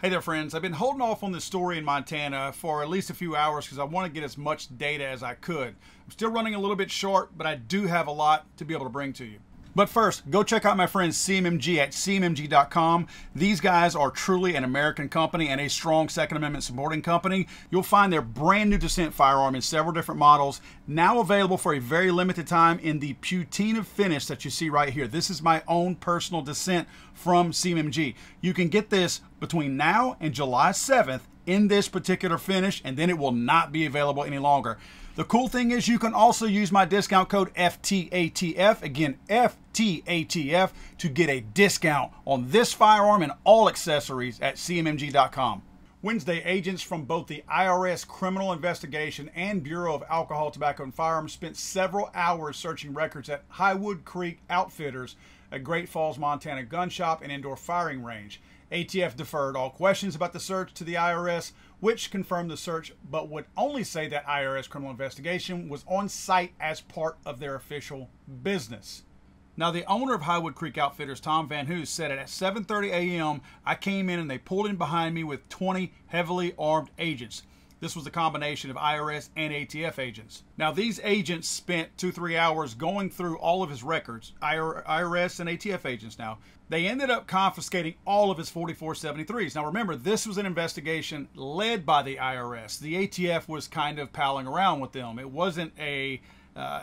Hey there, friends. I've been holding off on this story in Montana for at least a few hours because I want to get as much data as I could. I'm still running a little bit short, but I do have a lot to be able to bring to you. But first, go check out my friends CMMG at cmmg.com. These guys are truly an American company and a strong Second Amendment supporting company. You'll find their brand new Descent firearm in several different models, now available for a very limited time in the Putina finish that you see right here. This is my own personal Descent from CMMG. You can get this between now and July 7th in this particular finish, and then it will not be available any longer. The cool thing is you can also use my discount code FTATF, again FTATF, to get a discount on this firearm and all accessories at cmmg.com. Wednesday, agents from both the IRS Criminal Investigation and Bureau of Alcohol, Tobacco, and Firearms spent several hours searching records at Highwood Creek Outfitters, a Great Falls, Montana gun shop and indoor firing range. ATF deferred all questions about the search to the IRS, which confirmed the search, but would only say that IRS Criminal Investigation was on site as part of their official business. Now, the owner of Highwood Creek Outfitters, Tom Van Hoos, said at 7:30 a.m., I came in and they pulled in behind me with 20 heavily armed agents. This was a combination of IRS and ATF agents. Now, these agents spent 2-3 hours going through all of his records, IRS and ATF agents now. They ended up confiscating all of his 4473's. Now, remember, this was an investigation led by the IRS. The ATF was kind of palling around with them. It wasn't an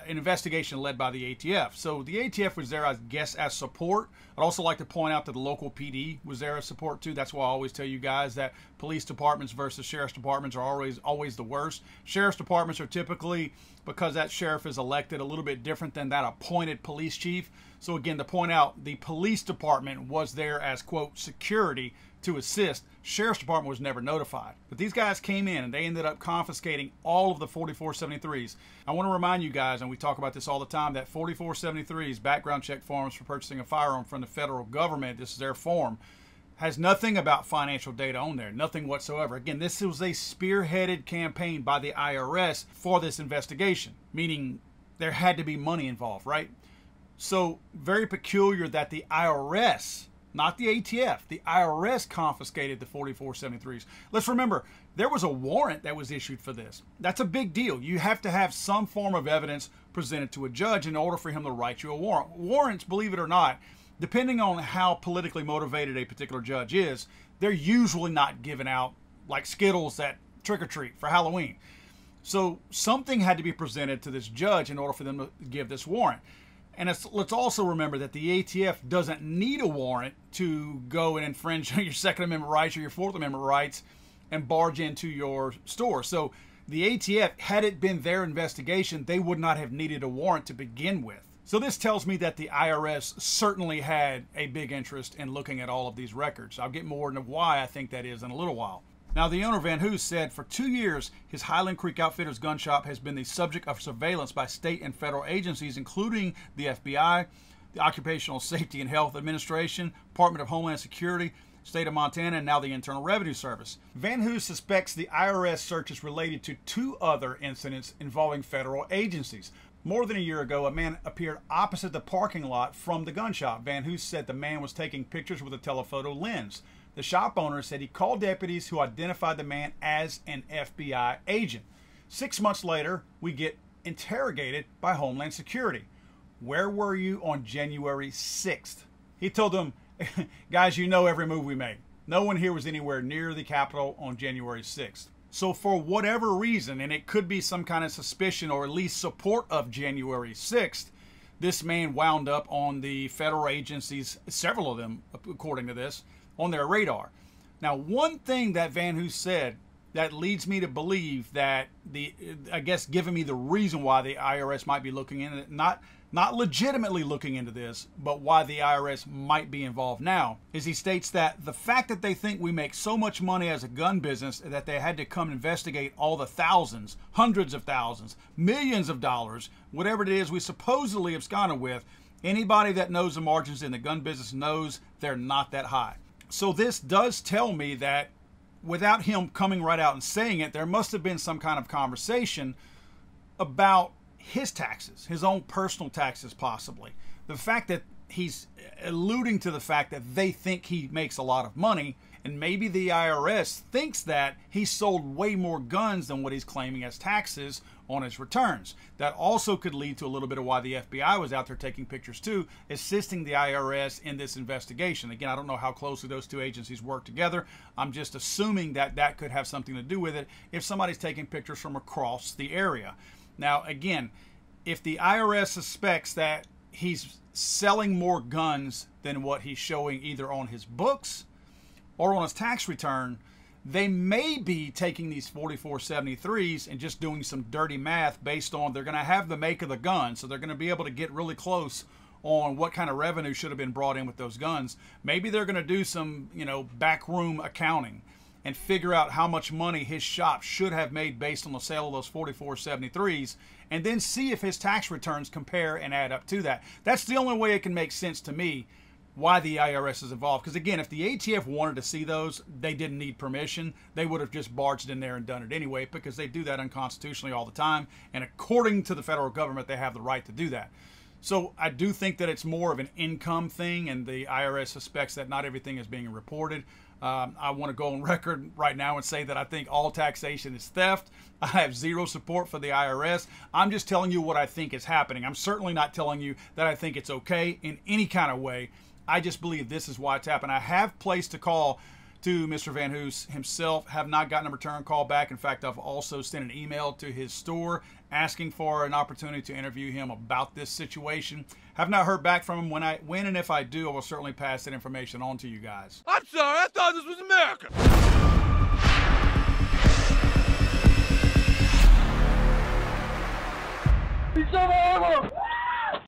investigation led by the ATF. So the ATF was there, I guess, as support. I'd also like to point out that the local PD was there as support too. That's why I always tell you guys that police departments versus sheriff's departments are always the worst. Sheriff's departments are typically, because that sheriff is elected, a little bit different than that appointed police chief. So again, to point out, the police department was there as, quote, security to assist. Sheriff's department was never notified. But these guys came in and they ended up confiscating all of the 4473's. I want to remind you guys, and we talk about this all the time, that 4473's background check forms for purchasing a firearm from the federal government, this is their form, has nothing about financial data on there, nothing whatsoever. Again, this was a spearheaded campaign by the IRS for this investigation, meaning there had to be money involved, right? So very peculiar that the IRS, not the ATF, the IRS confiscated the 4473's. Let's remember, there was a warrant that was issued for this. That's a big deal. You have to have some form of evidence presented to a judge in order for him to write you a warrant. Warrants, believe it or not, depending on how politically motivated a particular judge is, they're usually not given out like Skittles at trick-or-treat for Halloween. So something had to be presented to this judge in order for them to give this warrant. And let's also remember that the ATF doesn't need a warrant to go and infringe on your Second Amendment rights or your Fourth Amendment rights and barge into your store. So the ATF, had it been their investigation, they would not have needed a warrant to begin with. So this tells me that the IRS certainly had a big interest in looking at all of these records. I'll get more into why I think that is in a little while. Now, the owner, Van Hoos, said for 2 years, his Highland Creek Outfitters gun shop has been the subject of surveillance by state and federal agencies, including the FBI, the Occupational Safety and Health Administration, Department of Homeland Security, State of Montana, and now the Internal Revenue Service. Van Hoos suspects the IRS search is related to 2 other incidents involving federal agencies. More than a year ago, a man appeared opposite the parking lot from the gun shop. Van Hoos said the man was taking pictures with a telephoto lens. The shop owner said he called deputies who identified the man as an FBI agent. 6 months later, we get interrogated by Homeland Security. Where were you on January 6th? He told them, guys, you know every move we made. No one here was anywhere near the Capitol on January 6th. So for whatever reason, and it could be some kind of suspicion or at least support of January 6th, this man wound up on the federal agencies, several of them, according to this, on their radar. Now, one thing that Van Hoos said that leads me to believe that I guess giving me the reason why the IRS might be looking into it, not legitimately looking into this, but why the IRS might be involved now, is he states that the fact that they think we make so much money as a gun business that they had to come investigate all the thousands, hundreds of thousands, millions of dollars, whatever it is we supposedly absconded with, anybody that knows the margins in the gun business knows they're not that high. So this does tell me that without him coming right out and saying it, there must have been some kind of conversation about his taxes, his own personal taxes possibly. The fact that he's alluding to the fact that they think he makes a lot of money And maybe the IRS thinks that he sold way more guns than what he's claiming as taxes on his returns. That also could lead to a little bit of why the FBI was out there taking pictures too, assisting the IRS in this investigation. Again, I don't know how closely those two agencies work together. I'm just assuming that that could have something to do with it if somebody's taking pictures from across the area. Now, again, if the IRS suspects that he's selling more guns than what he's showing either on his books or on his tax return, they may be taking these 4473's and just doing some dirty math based on they're going to have the make of the gun. So they're going to be able to get really close on what kind of revenue should have been brought in with those guns. Maybe they're going to do some, backroom accounting and figure out how much money his shop should have made based on the sale of those 4473's, and then see if his tax returns compare and add up to that. That's the only way it can make sense to me why the IRS is involved. Because again, if the ATF wanted to see those, they didn't need permission. They would have just barged in there and done it anyway, because they do that unconstitutionally all the time. And according to the federal government, they have the right to do that. So I do think that it's more of an income thing, and the IRS suspects that not everything is being reported. I want to go on record right now and say that I think all taxation is theft. I have zero support for the IRS. I'm just telling you what I think is happening. I'm certainly not telling you that I think it's okay in any kind of way. I just believe this is why it's happened. I have placed a call to Mr. Van Hoos himself, have not gotten a return call back. In fact, I've also sent an email to his store asking for an opportunity to interview him about this situation. Have not heard back from him. When and if I do, I will certainly pass that information on to you guys. I'm sorry, I thought this was America. He's so horrible.